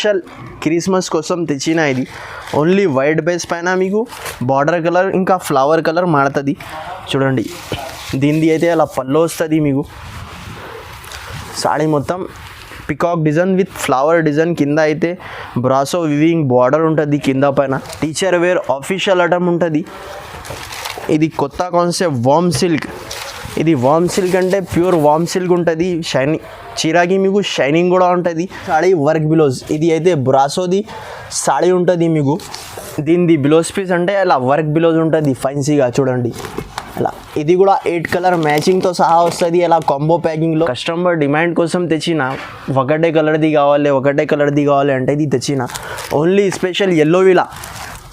Special Christmas కోసం తెచ్చిన ఇది ఓన్లీ వైట్ బేస్ పైన మీకు బార్డర్ కలర్ ఇంకా ఫ్లవర్ కలర్ మారుతుంది చూడండి. దీనిది అయితే అలా పళ్ళు వస్తుంది మీకు. సాడీ మొత్తం peacock design with flower design, కింద అయితే బ్రాసో వివింగ్ బార్డర్ ఉంటుంది కింద పైన. టీచర్ వేర్ ఆఫీషియల్ ఐటమ్ ఉంటుంది. ఇది కొత్త కాన్సెప్ట్ వామ్ సిల్క్. ఇది వామ్ సిల్క్ అంటే ప్యూర్ వామ్ సిల్క్ ఉంటుంది. షైనింగ్ చీరాకి మీకు షైనింగ్ కూడా ఉంటుంది. Saree work blouse. ఇది అయితే బ్రాసోది సాడీ ఉంటుంది మీకు. దీనిది బ్లౌజ్ పీస్ అంటే అలా వర్క్ బ్లౌజ్ ఉంటుంది ఫైన్సీగా చూడండి అలా. ఇది కూడా 8 కలర్ మ్యాచింగ్తో సహా వస్తుంది అలా కాంబో ప్యాకింగ్లో. కస్టమర్ డిమాండ్ కోసం తెచ్చిన ఒకటే కలర్ది కావాలి అంటే ఇది తెచ్చిన ఓన్లీ స్పెషల్ ఎల్లో విలా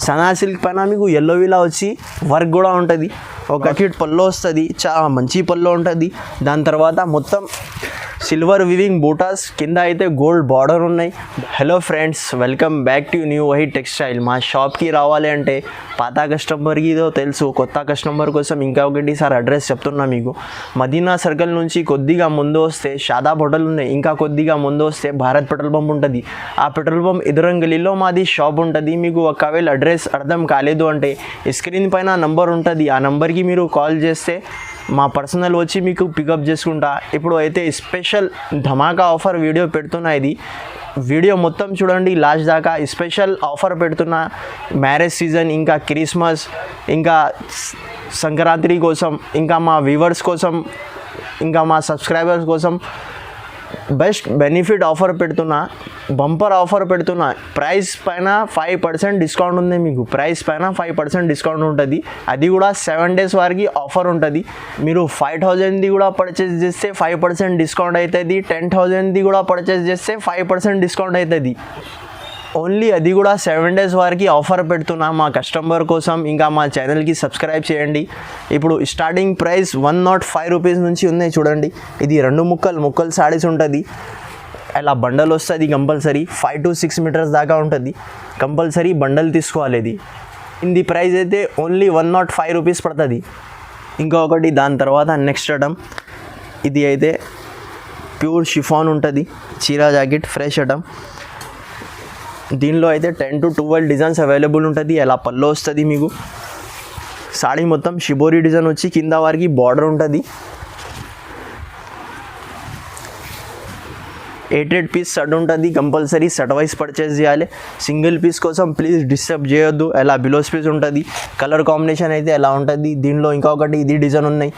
సనా సిల్క్ పైన మీకు ఎల్లో విలా వచ్చి వర్క్ కూడా ఉంటుంది. ఒక కిట్ పల్లో వస్తుంది, చాలా మంచి పల్లో ఉంటుంది. దాని తర్వాత మొత్తం సిల్వర్ వివింగ్ బూటాస్, కింద అయితే గోల్డ్ బార్డర్ ఉన్నాయి. Hello friends, welcome back to new వహీ టెక్స్టైల్. మా షాప్కి రావాలి అంటే పాత కస్టమర్కి ఇదో తెలుసు, కొత్త కస్టమర్ కోసం ఇంకా ఒకటిసారి అడ్రస్ చెప్తున్నా మీకు. మదీనా సర్కిల్ నుంచి కొద్దిగా ముందు వస్తే షాదాబ్ హోటల్ ఉన్నాయి, ఇంకా కొద్దిగా ముందు వస్తే భారత్ పెట్రోల్ పంప్ ఉంటుంది. ఆ పెట్రోల్ పంప్ ఎదురం గలీలో మాది షాప్ ఉంటుంది. మీకు ఒకవేళ అడ్రస్ అర్థం కాలేదు అంటే స్క్రీన్ పైన నంబర్ ఉంటుంది, ఆ నంబర్కి మీరు కాల్ చేస్తే మా పర్సనల్ వచ్చి మీకు పికప్ చేసుకుంటా. ఇప్పుడు అయితే స్పెషల్ ధమాకా ఆఫర్ వీడియో పెడుతున్నా. ఇది వీడియో మొత్తం చూడండి లాస్ట్ దాకా. స్పెషల్ ఆఫర్ పెడుతున్నా మ్యారేజ్ సీజన్, ఇంకా క్రిస్మస్, ఇంకా సంక్రాంతి కోసం, ఇంకా మా వ్యూవర్స్ కోసం, ఇంకా మా సబ్స్క్రైబర్స్ కోసం బెస్ట్ బెనిఫిట్ ఆఫర్ పెడుతున్నా, బంపర్ ఆఫర్ పెడుతున్నా. ప్రైస్ పైన 5% డిస్కౌంట్ ఉంది మీకు. ప్రైస్ పైన 5% డిస్కౌంట్ ఉంటుంది. అది కూడా 7 days వరకు ఆఫర్ ఉంటుంది. మీరు 5,000ది కూడా పర్చేస్ చేస్తే 5% డిస్కౌంట్ అవుతుంది. 10,000ది కూడా పర్చేస్ చేస్తే 5% డిస్కౌంట్ అవుతుంది. ఓన్లీ అది కూడా 7 days వరకు ఆఫర్ పెడుతున్నా మా కస్టమర్ కోసం. ఇంకా మా ఛానల్కి సబ్స్క్రైబ్ చేయండి. ఇప్పుడు స్టార్టింగ్ ప్రైస్ 105 రూపీస్ నుంచి ఉన్నాయి చూడండి. ఇది 2 ముక్కలు సారీస్ ఉంటుంది. అలా బండల్ వస్తుంది కంపల్సరీ. 5 to 6 మీటర్స్ దాకా ఉంటుంది. కంపల్సరీ బండల్ తీసుకోవాలి. ఇది ప్రైస్ అయితే ఓన్లీ 105 రూపీస్ పడుతుంది. ఇంకొకటి దాని తర్వాత నెక్స్ట్ ఐటమ్, ఇది అయితే ప్యూర్ షిఫాన్ ఉంటుంది, చీరా జాకెట్ ఫ్రెష్ ఐటమ్. దీనిలో అయితే 10 to 12 డిజైన్స్ అవైలబుల్ ఉంటుంది. అలా పల్లో వస్తుంది మీకు. సాడీ మొత్తం షిబోరి డిజైన్ వచ్చి కింద వారికి బార్డర్ ఉంటుంది. 8 పీస్ సెట్ ఉంటుంది. కంపల్సరీ సెట్ వైజ్ పర్చేస్ చేయాలి. సింగిల్ పీస్ కోసం ప్లీజ్ డిస్టర్బ్ చేయొద్దు. అలా బిలోస్ పీస్ ఉంటుంది. కలర్ కాంబినేషన్ అయితే ఎలా ఉంటుంది. దీనిలో ఇంకొకటి ఇది డిజైన్ ఉన్నాయి.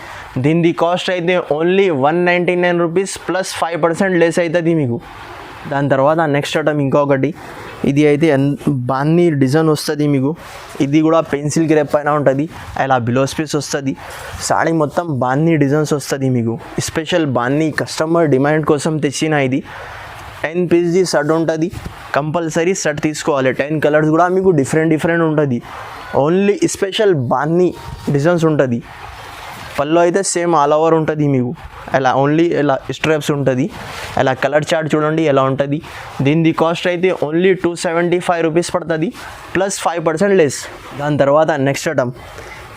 దీనిది కాస్ట్ అయితే ఓన్లీ 199 రూపీస్ ప్లస్ 5% లెస్ అవుతుంది మీకు. దాని తర్వాత నెక్స్ట్ ఐటమ్ ఇంకొకటి, ఇది అయితే బాన్నీ డిజైన్ వస్తుంది మీకు. ఇది కూడా పెన్సిల్ గ్రేప్ పైన ఉంటుంది. అలా బిలోస్ పీస్ వస్తుంది. సాడీ మొత్తం బాన్నీ డిజైన్స్ వస్తుంది మీకు. స్పెషల్ బాన్నీ కస్టమర్ డిమాండ్ కోసం తెచ్చిన ఇది 10 పీస్ది సెట్ ఉంటుంది. కంపల్సరీ సెట్ తీసుకోవాలి. 10 కలర్స్ కూడా మీకు డిఫరెంట్ ఉంటుంది. ఓన్లీ స్పెషల్ బాన్నీ డిజైన్స్ ఉంటుంది. పళ్ళు అయితే సేమ్ ఆల్ ఓవర్ ఉంటుంది మీకు. అలా ఓన్లీ ఇలా స్ట్రైప్స్ ఉంటుంది. అలా కలర్ చార్ట్ చూడండి ఎలా ఉంటుంది. దీనిది కాస్ట్ అయితే ఓన్లీ 275 రూపీస్ పడుతుంది ప్లస్ 5% లెస్. దాని తర్వాత నెక్స్ట్ ఐటమ్,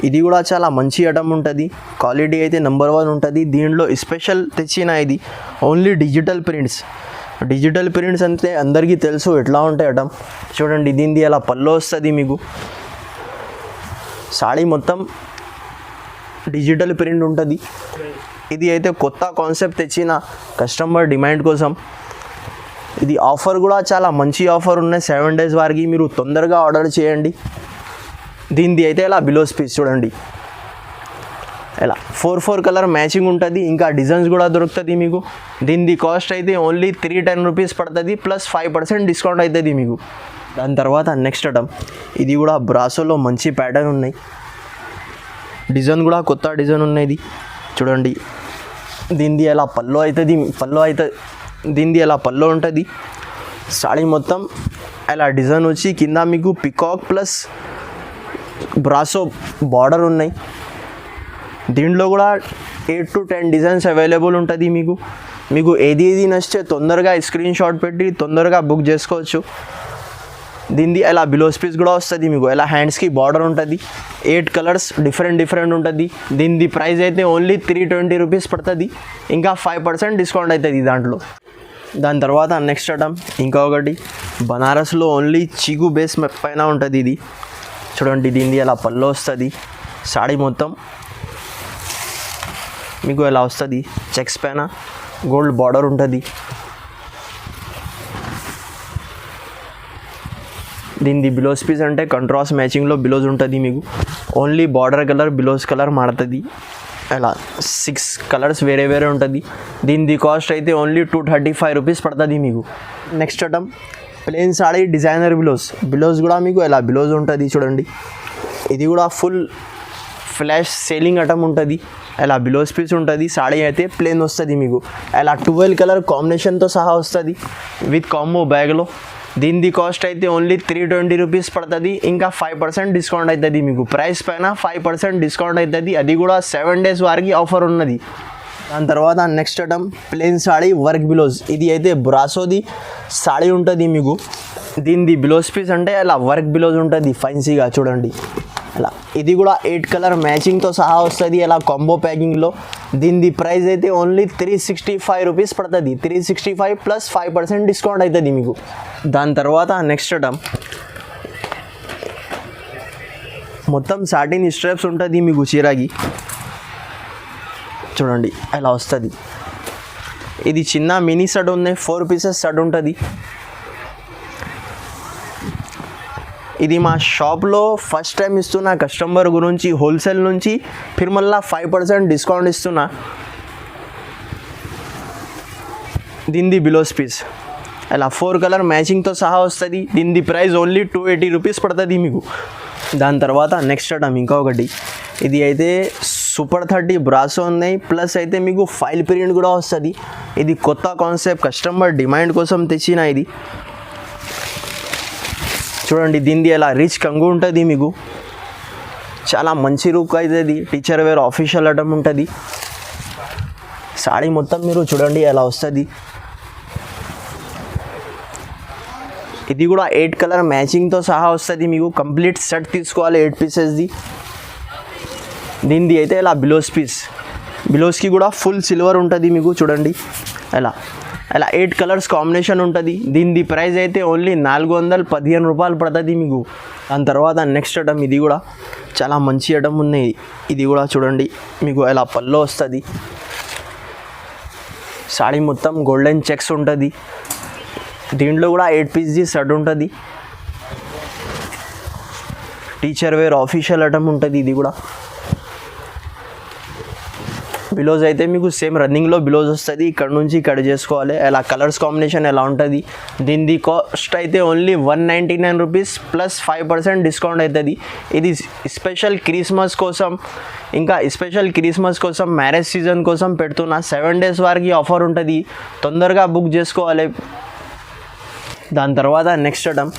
ఇది కూడా చాలా మంచి ఐటమ్ ఉంటుంది. క్వాలిటీ అయితే నెంబర్ 1 ఉంటుంది. దీనిలో స్పెషల్ తెచ్చిన ఇది ఓన్లీ డిజిటల్ ప్రింట్స్ అంటే అందరికీ తెలుసు ఎట్లా ఉంటాయి ఐటమ్. చూడండి దీనిది అలా పళ్ళు వస్తుంది మీకు. సాడీ మొత్తం డిజిటల్ ప్రింట్ ఉంటుంది. ఇది అయితే కొత్త కాన్సెప్ట్ తెచ్చిన కస్టమర్ డిమాండ్ కోసం. ఇది ఆఫర్ కూడా చాలా మంచి ఆఫర్ ఉన్నాయి. 7 days వరకు మీరు తొందరగా ఆర్డర్ చేయండి. దీనిది అయితే ఇలా బిలోస్ పీస్ చూడండి. ఇలా 4 కలర్ మ్యాచింగ్ ఉంటుంది. ఇంకా డిజైన్స్ కూడా దొరుకుతుంది మీకు. దీనిది కాస్ట్ అయితే ఓన్లీ 310 రూపీస్ పడుతుంది ప్లస్ 5% డిస్కౌంట్ అవుతుంది మీకు. దాని తర్వాత నెక్స్ట్ ఐటమ్, ఇది కూడా బ్రాసోలో మంచి ప్యాటర్న్ ఉన్నాయి. డిజైన్ కూడా కొత్త డిజైన్ ఉన్నది చూడండి. దీనిది ఎలా పల్లో అవుతుంది. దీనిది ఎలా పల్లో ఉంటుంది. సాడీ మొత్తం అలా డిజైన్ వచ్చి కింద మీకు పికాక్ ప్లస్ బ్రాసో బార్డర్ ఉన్నాయి. దీంట్లో కూడా 8 to 10 డిజైన్స్ అవైలబుల్ ఉంటుంది మీకు ఏది నచ్చితే తొందరగా స్క్రీన్ షాట్ పెట్టి తొందరగా బుక్ చేసుకోవచ్చు. దీనిది అలా బిలోస్ పీస్ కూడా వస్తుంది మీకు. అలా హ్యాండ్స్కి బార్డర్ ఉంటుంది. 8 కలర్స్ డిఫరెంట్ ఉంటుంది. దీనిది ప్రైస్ అయితే ఓన్లీ 320 రూపీస్ పడుతుంది. ఇంకా 5% డిస్కౌంట్ అవుతుంది దాంట్లో. దాని తర్వాత నెక్స్ట్ ఐటమ్ ఇంకొకటి, బనారస్లో ఓన్లీ చీకు బేస్ పైన ఉంటుంది ఇది. చూడండి దీనిది అలా పళ్ళు వస్తుంది. సాడీ మొత్తం మీకు ఎలా వస్తుంది, చెక్స్ పైన గోల్డ్ బార్డర్ ఉంటుంది. దీనిది బిలోస్ పీస్ అంటే కంట్రాస్ట్ మ్యాచింగ్లో బిలోస్ ఉంటుంది మీకు. ఓన్లీ బార్డర్ కలర్ బిలోస్ కలర్ మారుతుంది. అలా 6 కలర్స్ వేరే వేరే ఉంటుంది. దీనిది కాస్ట్ అయితే ఓన్లీ 235 రూపీస్ పడుతుంది మీకు. Next item plain sari designer blouse కూడా మీకు ఎలా బిలోస్ ఉంటుంది చూడండి. ఇది కూడా ఫుల్ ఫ్లాష్ సేలింగ్ ఐటమ్ ఉంటుంది. అలా బిలోస్ పీస్ ఉంటుంది. సాడీ అయితే ప్లెయిన్ వస్తుంది మీకు. అలా 12 కలర్ కాంబినేషన్తో సహా వస్తుంది విత్ కాంబో బ్యాగ్లో. దీనిది కాస్ట్ అయితే ఓన్లీ 320 రూపీస్ పడుతుంది. ఇంకా 5% డిస్కౌంట్ అవుతుంది మీకు. ప్రైస్ పైన 5% డిస్కౌంట్ అవుతుంది. అది కూడా 7 డేస్ వరకు ఆఫర్ ఉన్నది. దాని తర్వాత next item plain sari work blouse. ఇది అయితే బ్రాసోది సాడీ ఉంటుంది మీకు. దీనిది బిలోస్ పీస్ అంటే అలా వర్క్ బిలోస్ ఉంటుంది ఫైన్సీగా చూడండి అలా. ఇది కూడా 8 కలర్ మ్యాచింగ్తో సహా వస్తుంది అలా కాంబో ప్యాకింగ్లో. దీనిది ప్రైస్ అయితే ఓన్లీ 365 రూపీస్ పడుతుంది. 365 ప్లస్ 5% డిస్కౌంట్ అవుతుంది మీకు. దాని తర్వాత నెక్స్ట్ ఐటమ్ మొత్తం సాటిన్ స్ట్రాప్స్ ఉంటుంది మీకు చీరకి. చూడండి అలా వస్తుంది. ఇది చిన్న మినీ సెట్ ఉంది, 4 పీసెస్ సెట్ ఉంటుంది. ఇది మా షాప్లో ఫస్ట్ టైం ఇస్తున్నా కస్టమర్ గురించి హోల్సేల్ నుంచి. ఫిర్ మళ్ళీ 5% డిస్కౌంట్ ఇస్తున్నా. దీనిది బిలోస్ పీస్ అలా 4 కలర్ మ్యాచింగ్తో సహా వస్తుంది. దీనిది ప్రైస్ ఓన్లీ 280 రూపీస్ పడుతుంది మీకు. దాని తర్వాత నెక్స్ట్ ఐటమ్ ఇంకొకటి. ఇది అయితే సూపర్ 30 బ్రాసో ఉన్నాయి. ప్లస్ అయితే మీకు ఫైల్ ప్రింట్ కూడా వస్తుంది. ఇది కొత్త కాన్సెప్ట్ కస్టమర్ డిమాండ్ కోసం తెచ్చిన ఇది. చూడండి దీనిది ఎలా రిచ్ కంగు ఉంటుంది మీకు. చాలా మంచి లుక్ అవుతుంది. టీచర్ వేర్ ఆఫీషియల్ ఐటమ్ ఉంటుంది. సాడీ మొత్తం మీరు చూడండి ఎలా వస్తుంది. ఇది కూడా 8 కలర్ మ్యాచింగ్తో సహా వస్తుంది మీకు. కంప్లీట్ సెట్ తీసుకోవాలి 8 పీసెస్ది. దీనిది అయితే ఇలా బిలోస్కి కూడా ఫుల్ సిల్వర్ ఉంటుంది మీకు. చూడండి అలా 8 కలర్స్ కాంబినేషన్ ఉంటుంది. దీనిది ప్రైస్ అయితే ఓన్లీ 415 రూపాయలు పడుతుంది మీకు. దాని తర్వాత నెక్స్ట్ ఐటమ్ ఇది కూడా చాలా మంచి ఐటమ్ ఉన్నాయి. ఇది కూడా చూడండి మీకు ఎలా పళ్ళు వస్తుంది. సాడీ మొత్తం గోల్డెన్ చెక్స్ ఉంటుంది. దీంట్లో కూడా 8 పీస్ది సెట్ ఉంటుంది. టీచర్ వేర్ ఆఫీషియల్ ఐటమ్ ఉంటుంది. ఇది కూడా బిలోస్ అయితే మీకు సేమ్ రన్నింగ్లో బిలోస్ వస్తుంది. ఇక్కడ నుంచి కట్ చేసుకోవాలి. అలా కలర్స్ కాంబినేషన్ ఎలా ఉంటుంది. దీనిది కాస్ట్ అయితే ఓన్లీ 199 రూపీస్ ప్లస్ 5% డిస్కౌంట్ అవుతుంది. ఇది స్పెషల్ క్రిస్మస్ కోసం, ఇంకా స్పెషల్ క్రిస్మస్ కోసం మ్యారేజ్ సీజన్ కోసం పెడుతున్నా. 7 డేస్ వరకు ఆఫర్ ఉంటుంది. తొందరగా బుక్ చేసుకోవాలి. దాని తర్వాత నెక్స్ట్ ఐటమ్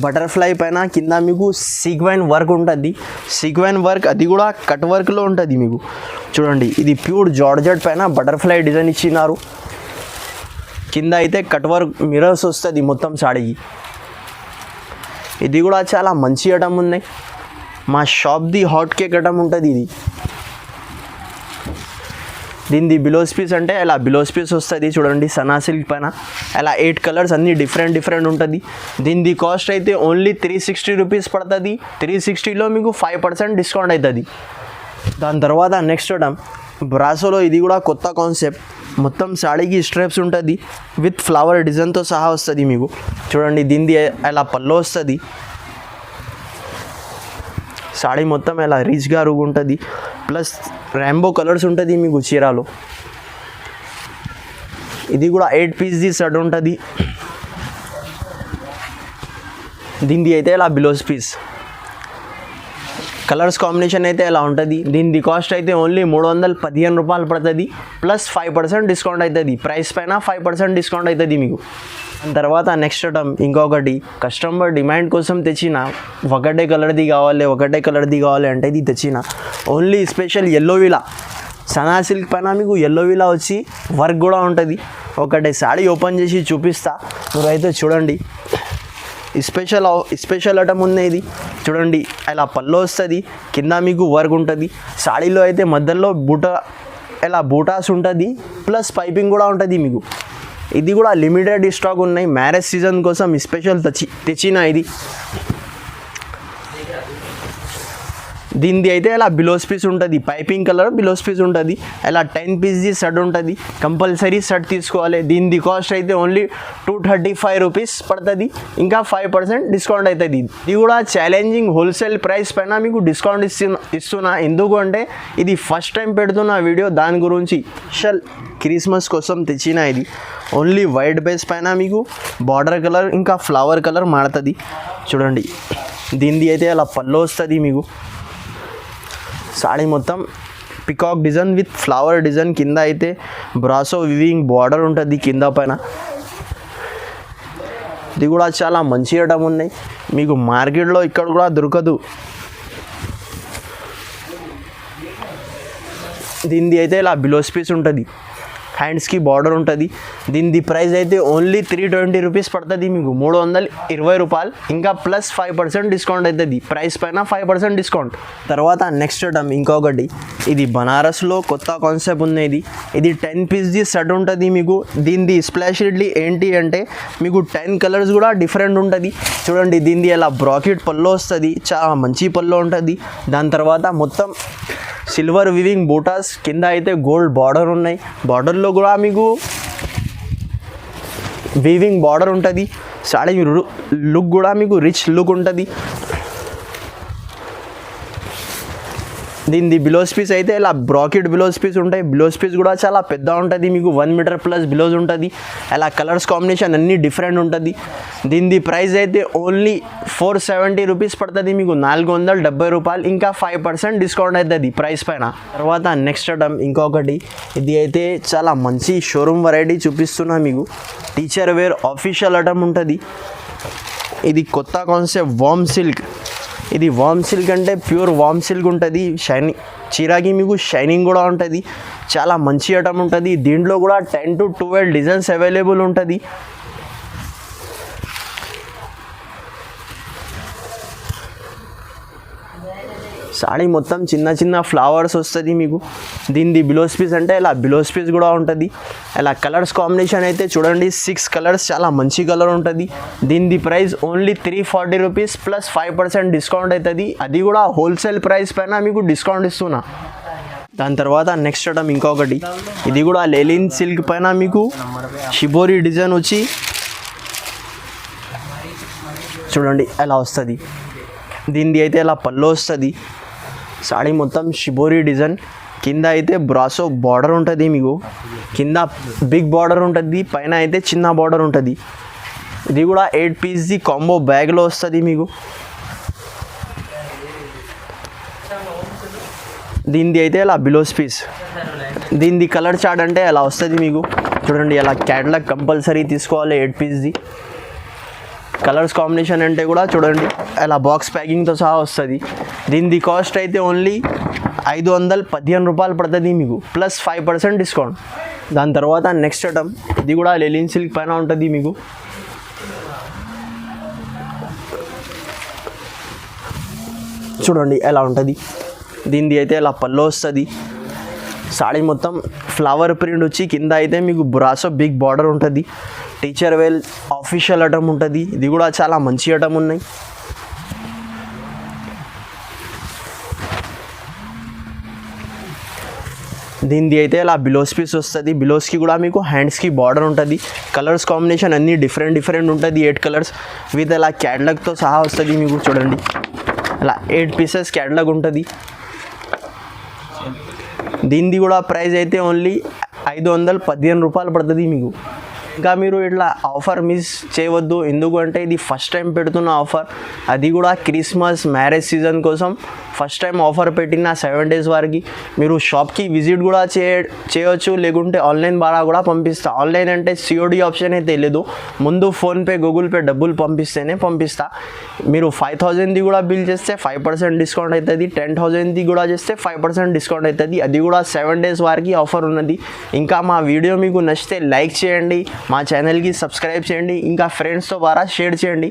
బటర్ఫ్లై పైన కింద మీకు సీక్వెన్ వర్క్ ఉంటుంది. సీక్వెన్ వర్క్ అది కూడా కట్ వర్క్లో ఉంటుంది మీకు. చూడండి ఇది ప్యూర్ జార్జెట్ పైన బటర్ఫ్లై డిజైన్ ఇచ్చినారు. కింద అయితే కట్ వర్క్ మిరర్స్ వస్తుంది మొత్తం సాడీకి. ఇది కూడా చాలా మంచి ఐటమ్ ఉన్నాయి. మా షాప్ది హాట్ కేక్ ఐటమ్ ఉంటుంది ఇది. దీనిది బిలోస్ పీస్ అంటే అలా బిలోస్ పీస్ వస్తుంది. చూడండి సనా సిల్క్ పైన అలా 8 కలర్స్ అన్నీ డిఫరెంట్ ఉంటుంది. దీనిది కాస్ట్ అయితే ఓన్లీ 360 రూపీస్ పడుతుంది. 360లో మీకు 5% డిస్కౌంట్ అవుతుంది. దాని తర్వాత నెక్స్ట్ ఐటమ్ బ్రాసోలో. ఇది కూడా కొత్త కాన్సెప్ట్. మొత్తం సాడీకి స్ట్రైప్స్ ఉంటుంది విత్ ఫ్లవర్ డిజైన్తో సహా వస్తుంది మీకు. చూడండి దీనిది అలా పళ్ళు వస్తుంది. సాడీ మొత్తం ఎలా రిచ్గా ఉంటుంది. ప్లస్ రాంబో కలర్స్ ఉంటుంది మీకు చీరలో. ఇది కూడా 8 పీస్ది సెట్ ఉంటుంది. దీనిది అయితే ఇలా బిలోస్ పీస్. కలర్స్ కాంబినేషన్ అయితే ఎలా ఉంటుంది. దీనిది కాస్ట్ అయితే ఓన్లీ 315 రూపాయలు పడుతుంది. ప్లస్ 5% డిస్కౌంట్ అవుతుంది. ప్రైస్ పైన 5% డిస్కౌంట్ అవుతుంది మీకు. దాని తర్వాత నెక్స్ట్ ఐటమ్ ఇంకొకటి కస్టమర్ డిమాండ్ కోసం తెచ్చిన. ఒకటే కలర్ది కావాలి అంటే ఇది తెచ్చిన. ఓన్లీ స్పెషల్ ఎల్లో విలా సనా సిల్క్ పైన మీకు ఎల్లో విలా వచ్చి వర్క్ కూడా ఉంటుంది. ఒకటే సాడీ ఓపెన్ చేసి చూపిస్తా. మీరైతే చూడండి స్పెషల్ ఐటమ్ ఉంది ఇది. చూడండి అలా పళ్ళు వస్తుంది. కింద మీకు వర్క్ ఉంటుంది. సాడీలో అయితే మధ్యలో బూటాస్ ఉంటుంది. ప్లస్ పైపింగ్ కూడా ఉంటుంది మీకు. ఇది కూడా లిమిటెడ్ స్టాక్ ఉన్నాయి, మ్యారేజ్ సీజన్ కోసం స్పెషల్ తెచ్చిన ఇది. దీనిది అయితే ఇలా బిలోస్ పీస్ ఉంటుంది, పైపింగ్ కలర్ బిలోస్ పీస్ ఉంటుంది. ఇలా 10 పీస్ది సెట్ ఉంటుంది, కంపల్సరీ సెట్ తీసుకోవాలి. దీనిది కాస్ట్ అయితే ఓన్లీ 235 రూపీస్ పడుతుంది, ఇంకా 5% డిస్కౌంట్ అవుతుంది. ఇది కూడా ఛాలెంజింగ్ హోల్సేల్ ప్రైస్ పైన మీకు డిస్కౌంట్ ఇస్తున్నా. ఎందుకు అంటే ఇది ఫస్ట్ టైం పెడుతున్న వీడియో, దాని గురించి స్పెషల్ క్రిస్మస్ కోసం తెచ్చిన ఇది. ఓన్లీ వైట్ బేస్ పైన మీకు బార్డర్ కలర్ ఇంకా ఫ్లవర్ కలర్ మారుతుంది. చూడండి, దీనిది అయితే అలా పళ్ళు వస్తుంది మీకు. సాడీ మొత్తం peacock design with flower design, కింద అయితే బ్రాసో వివింగ్ బార్డర్ ఉంటుంది కింద పైన. ఇది కూడా చాలా మంచి ఐటమ్ ఉన్నాయి, మీకు మార్కెట్లో ఇక్కడ కూడా దొరకదు. దీనిది అయితే ఇలా బిలోస్ పీస్ ఉంటుంది, హ్యాండ్స్కి బార్డర్ ఉంటుంది. దీనిది ప్రైస్ అయితే ఓన్లీ 320 రూపీస్ పడుతుంది మీకు, 320 రూపాయలు, ఇంకా ప్లస్ 5% డిస్కౌంట్ అవుతుంది. ప్రైస్ పైన 5% డిస్కౌంట్. తర్వాత నెక్స్ట్ ఐటమ్ ఇంకొకటి, ఇది బనారస్లో కొత్త కాన్సెప్ట్ ఉంది. ఇది 10 పీస్ది సెట్ ఉంటుంది మీకు. దీనిది స్పెషాలిటీ ఏంటి అంటే మీకు 10 కలర్స్ కూడా డిఫరెంట్ ఉంటుంది. చూడండి, దీనిది ఇలా బ్రాకెట్ పళ్ళు వస్తుంది, చాలా మంచి పళ్ళు ఉంటుంది. దాని తర్వాత మొత్తం సిల్వర్ వివింగ్ బూటాస్, కింద అయితే గోల్డ్ బార్డర్ ఉన్నాయి. బార్డర్లో కూడా మీకు వీవింగ్ బార్డర్ ఉంటుంది. సాడీ లుక్ కూడా మీకు రిచ్ లుక్ ఉంటుంది. దీనిది బిలోస్ పీస్ అయితే ఇలా బ్రాకెట్ బిలోస్ పీస్ ఉంటాయి. బిలోస్ పీస్ కూడా చాలా పెద్ద ఉంటుంది మీకు, 1 మీటర్ ప్లస్ బిలోస్ ఉంటుంది. అలా కలర్స్ కాంబినేషన్ అన్నీ డిఫరెంట్ ఉంటుంది. దీనిది ప్రైస్ అయితే ఓన్లీ 470 రూపీస్ పడుతుంది మీకు, 470 రూపాయలు, ఇంకా 5% డిస్కౌంట్ అవుతుంది ప్రైస్ పైన. తర్వాత నెక్స్ట్ ఐటమ్ ఇంకొకటి, ఇది అయితే చాలా మంచి షోరూమ్ వెరైటీ చూపిస్తున్నా మీకు. టీచర్ వేర్ ఆఫీషియల్ ఐటమ్ ఉంటుంది. ఇది కొత్త కాన్సెప్ట్ వామ్ సిల్క్. ఇది వామ్ సిల్క్ అంటే ప్యూర్ వామ్ సిల్క్ ఉంటుంది. షైనింగ్ చీరాకి మీకు షైనింగ్ కూడా ఉంటుంది, చాలా మంచి ఐటమ్ ఉంటుంది. దీంట్లో కూడా 10 to 12 డిజైన్స్ అవైలబుల్ ఉంటుంది. సాడీ మొత్తం చిన్న చిన్న ఫ్లవర్స్ వస్తుంది మీకు. దీనిది బిలోస్ పీస్ అంటే ఇలా బిలోస్ పీస్ కూడా ఉంటుంది. ఇలా కలర్స్ కాంబినేషన్ అయితే చూడండి, 6 కలర్స్, చాలా మంచి కలర్ ఉంటుంది. దీనిది price only 340 rupees plus 5% discount అవుతుంది. అది కూడా హోల్సేల్ ప్రైస్ పైన మీకు డిస్కౌంట్ ఇస్తున్నా. దాని తర్వాత నెక్స్ట్ ఐటమ్ ఇంకొకటి, ఇది కూడా లెలిన్ సిల్క్ పైన మీకు షిబోరి డిజైన్ వచ్చి చూడండి ఎలా వస్తుంది. దీనిది అయితే ఇలా పళ్ళు వస్తుంది. సాడీ మొత్తం షిబోరి డిజైన్, కింద అయితే బ్రాసో బార్డర్ ఉంటుంది మీకు. కింద బిగ్ బార్డర్ ఉంటుంది, పైన అయితే చిన్న బార్డర్ ఉంటుంది. ఇది కూడా 8 పీస్ది కాంబో బ్యాగ్లో వస్తుంది మీకు. దీనిది అయితే ఇలా బిలోస్ పీస్. దీనిది కలర్ చార్ట్ అంటే ఎలా వస్తుంది మీకు. చూడండి, ఇలా క్యాటలాగ్ కంపల్సరీ తీసుకోవాలి 8 పీస్ది. కలర్స్ కాంబినేషన్ అంటే కూడా చూడండి, అలా బాక్స్ ప్యాకింగ్తో సహా వస్తుంది. దీనిది కాస్ట్ అయితే ఓన్లీ 515 రూపాయలు పడుతుంది మీకు, ప్లస్ 5% డిస్కౌంట్. దాని తర్వాత నెక్స్ట్ ఐటమ్, ఇది కూడా లెలిన్ సిల్క్ పైన ఉంటుంది మీకు. చూడండి ఎలా ఉంటుంది. దీనిది అయితే ఇలా పళ్ళు వస్తుంది. సాడీ మొత్తం ఫ్లవర్ ప్రింట్ వచ్చి కింద అయితే మీకు బ్రాసో బిగ్ బార్డర్ ఉంటుంది. టీచర్ వేల్ ఆఫీషియల్ ఐటమ్ ఉంటుంది. ఇది కూడా చాలా మంచి ఐటమ్ ఉన్నాయి. దీనిది అయితే ఇలా బిలోస్ పీస్ వస్తుంది. బిలోస్కి కూడా మీకు హ్యాండ్స్కి బార్డర్ ఉంటుంది. కలర్స్ కాంబినేషన్ అన్నీ డిఫరెంట్ ఉంటుంది. 8 కలర్స్ విత్ అలా క్యాటలాగ్తో సహా వస్తుంది మీకు. చూడండి, అలా 8 పీసెస్ క్యాటలాగ్ ఉంటుంది. దీనిది కూడా ప్రైస్ అయితే ఓన్లీ 515 రూపాయలు పడుతుంది మీకు. ఇంకా మీరు ఇట్లా ఆఫర్ మిస్ చేయవద్దు, ఎందుకంటే ఇది ఫస్ట్ టైం పెడుతున్న ఆఫర్. అది కూడా క్రిస్మస్ మ్యారేజ్ సీజన్ కోసం ఫస్ట్ టైం ఆఫర్ పెట్టిన 7 days వరకు. మీరు షాప్కి విజిట్ కూడా చేయవచ్చు, లేకుంటే ఆన్లైన్ ద్వారా కూడా పంపిస్తా. ఆన్లైన్ అంటే COD ఆప్షన్ అయితే లేదు, ముందు ఫోన్పే గూగుల్ పే డబ్బులు పంపిస్తేనే పంపిస్తా. మీరు 5000ది కూడా బిల్ చేస్తే 5% డిస్కౌంట్ అవుతుంది. 10,000ది కూడా చేస్తే 5% డిస్కౌంట్ అవుతుంది. అది కూడా 7 days వరకు ఆఫర్ ఉన్నది. ఇంకా మా వీడియో మీకు నచ్చితే లైక్ చేయండి, మా ఛానల్కి సబ్స్క్రైబ్ చేయండి, ఇంకా ఫ్రెండ్స్తో ద్వారా షేర్ చేయండి.